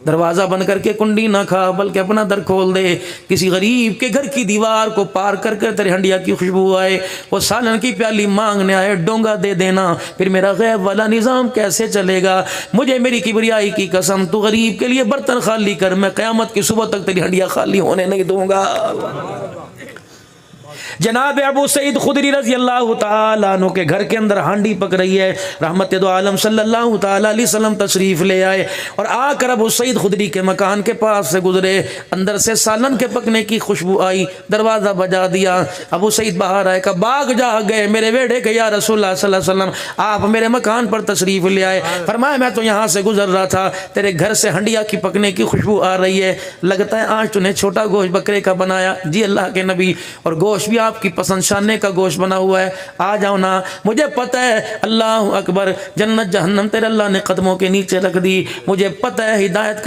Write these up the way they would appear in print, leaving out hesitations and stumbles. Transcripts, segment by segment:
दरवाज़ा बंद करके कुंडी ना खा, बल्कि अपना दर खोल दे। किसी गरीब के घर की दीवार को पार कर कर तेरे हंडिया की खुशबू आए, वो सालन की प्याली मांगने आए, डोंगा दे देना, फिर मेरा गैब वाला निज़ाम कैसे चलेगा। मुझे मेरी किबरियाई की कसम, तू गरीब के लिए बर्तन खाली कर, मैं क़यामत की सुबह तक तेरी हंडिया खाली होने नहीं दूंगा। जनाब अबू सईद खुदरी रजी अल्लाह तआला अन्हु के घर के अंदर हांडी पक रही है। रहमत दो आलम सल्लल्लाहु तआला अलैहि वसल्लम तशरीफ ले आए और आकर अबू सईद खुदरी के मकान के पास से गुजरे। अंदर से सालन के पकने की खुशबू आई, दरवाज़ा बजा दिया। अबू सईद बाहर आए, का बाग जा गए मेरे बेटे के, या रसूलुल्लाह सल्लल्लाहु अलैहि वसल्लम आप मेरे मकान पर तशरीफ ले आए। फरमाया मैं तो यहाँ से गुजर रहा था, तेरे घर से हंडिया की पकने की खुशबू आ रही है, लगता है आज तूने छोटा गोश्त बकरे का बनाया। जी अल्लाह के नबी, और गोश्त भी आपकी पसंद शाने का गोश्त बना हुआ है, आ जाओ ना। मुझे पता है, अल्लाह अकबर, जन्नत जहन्नम तेरे अल्लाह ने कदमों के नीचे रख दी। मुझे पता है हिदायत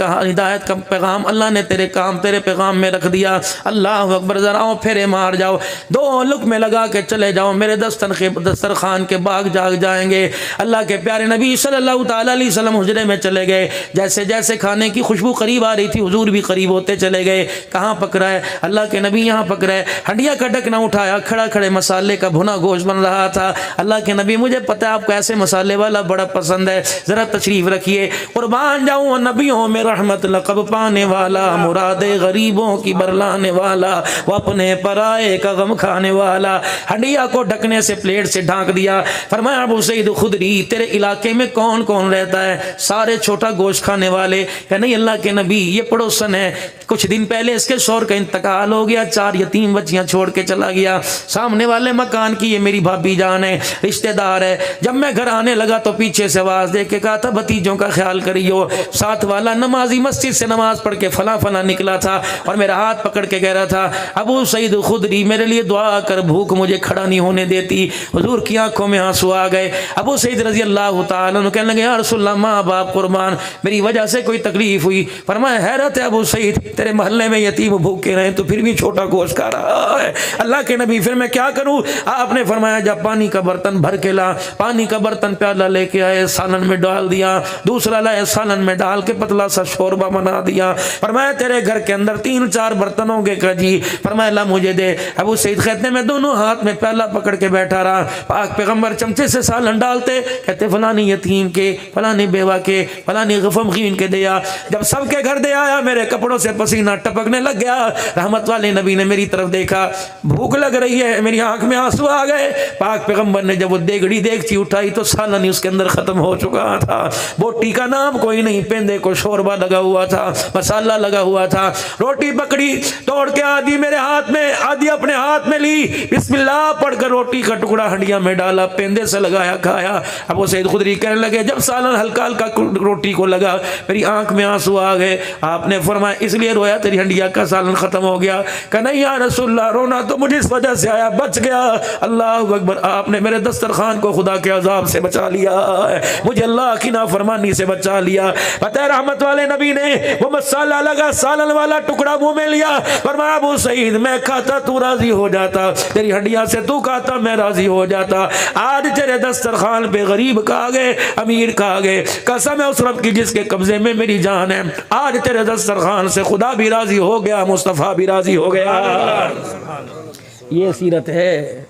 का पैगाम अल्लाह ने तेरे पैगाम में रख दिया। अल्लाह अकबर, जरा आओ फेरे मार जाओ, दो लुक़मे लगा के चले जाओ, मेरे दस्तरखान के बाग जाग जाएंगे। अल्लाह के प्यारे नबी सल्लल्लाहु तआला अलैहि वसल्लम हुजरे में चले गए। जैसे जैसे खाने की खुशबू करीब आ रही थी, हुजूर भी करीब होते चले गए। कहाँ पक रहा है? अल्लाह के नबी यहाँ पक रहे। हंडिया का ढकना उठाया, खड़ा खड़े मसाले का भुना गोश्त बन रहा था। अल्लाह के नबी, मुझे पता है आपको ऐसे मसाले वाला बड़ा पसंद है, जरा तशरीफ रखिए। कुर्बान जाऊं नबियों में रहमत लक़ब पाने वाला, मुरादे गरीबों की बरलाने वाला, वो अपने पराए का गम खाने वाला। हंडिया को ढकने से प्लेट से ढांक दिया। फरमाया अबू सईद खुदरी, तेरे इलाके में कौन कौन रहता है? सारे छोटा गोश्त खाने वाले। क्या नहीं अल्लाह के नबी, ये पड़ोसन है, कुछ दिन पहले इसके शौहर का इंतकाल हो गया, 4 यतीम बच्चियां छोड़ के चला गया। सामने वाले मकान की ये मेरी भाभी जान है, रिश्तेदार है। जब मैं घर आने लगा तो पीछे से आवाज दे के कहा था, भतीजों का ख्याल करियो। साथ वाला नमाजी मस्जिद से नमाज पढ़ के फला फला निकला था और मेरा हाथ पकड़ के कह रहा था, अबू सईद खुदरी मेरे लिए दुआ कर, भूख मुझे खड़ा नहीं होने देती। हुजूर की आंखों में आंसू आ गए। अबू सईद रजी अल्लाह तआला अन्हु कहने लगे, या रसूलल्लाह, माँ बाप कुर्बान, मेरी वजह से कोई तकलीफ हुई? फरमाया, हैरत है अबू सईद, तेरे मोहल्ले में यतीम भूखे रहे तो फिर भी छोटा गोश्त खा रहा है। अल्लाह के नबी, फिर मैं क्या करूं? आपने फरमाया, जब पानी का बर्तन भर के ला, पानी का बर्तन प्याला लेके आए, सालन में डाल दिया, दूसरा लाए, सालन में डाल के पतला सा शोरबा बना दिया। फरमाया, तेरे घर के अंदर 3-4 बर्तन होंगे का जी? फरमाया, ला मुझे दे। अबू सईद कहते मैं दोनों हाथ में प्याला पकड़ के बैठा रहा। पाक पैगंबर चमचे से सालन डालते, कहते फलानी यतीम के, फलानी बेवा के, फलानी गमगीन के दिया। जब सबके घर दे आया, मेरे कपड़ों से पसीना टपकने लग गया। रहमत वाले नबी ने मेरी तरफ देखा, भूख लग रही है, मेरी आंख में आंसू आ गए। पाक पैगंबर ने जब वो देगड़ी देगची उठाई तो सालन उसके अंदर खत्म हो चुका था। बोटी का नाम कोई नहीं, पेंदे को शोरबा लगा हुआ था, मसाला लगा हुआ था। रोटी पकड़ी, तोड़ के आधी मेरे हाथ में, आधी अपने हाथ में ली, बिस्मिल्लाह पढ़कर रोटी का टुकड़ा हंडिया में डाला, पेंदे से लगाया, खाया। अब वो सईद खुदरी कहने लगे, जब सालन हल्का हल्का रोटी को लगा, मेरी आंख में आंसू आ गए। आपने फरमाया, इसलिए रोया तेरी हंडिया का सालन खत्म हो गया? कहा नहीं या रसूलल्लाह, रोना तो मुझे इस वजह से आया, बच गया। अल्लाह अकबर, आपने मेरे दस्तरखान को खुदा के अजाब से बचा लिया, मुझे अल्लाह की नाफरमानी से बचा लिया। पता है रहमत वाले नबी ने वो मसाला लगा सालन वाला टुकड़ा मुंह में लिया। फरमाया, अबू सईद मैं खाता तू राजी हो जाता, तेरी हड्डियां से तू खाता मैं राजी हो जाता। आज तेरे दस्तरखान पे गरीब कहा गए, अमीर कहा गए, कसम है उस रब की जिसके कब्जे में मेरी जान है, आज तेरे दस्तरखान से खुदा भी राजी हो गया, मुस्तफ़ा भी राजी हो गया। ये सीरत है।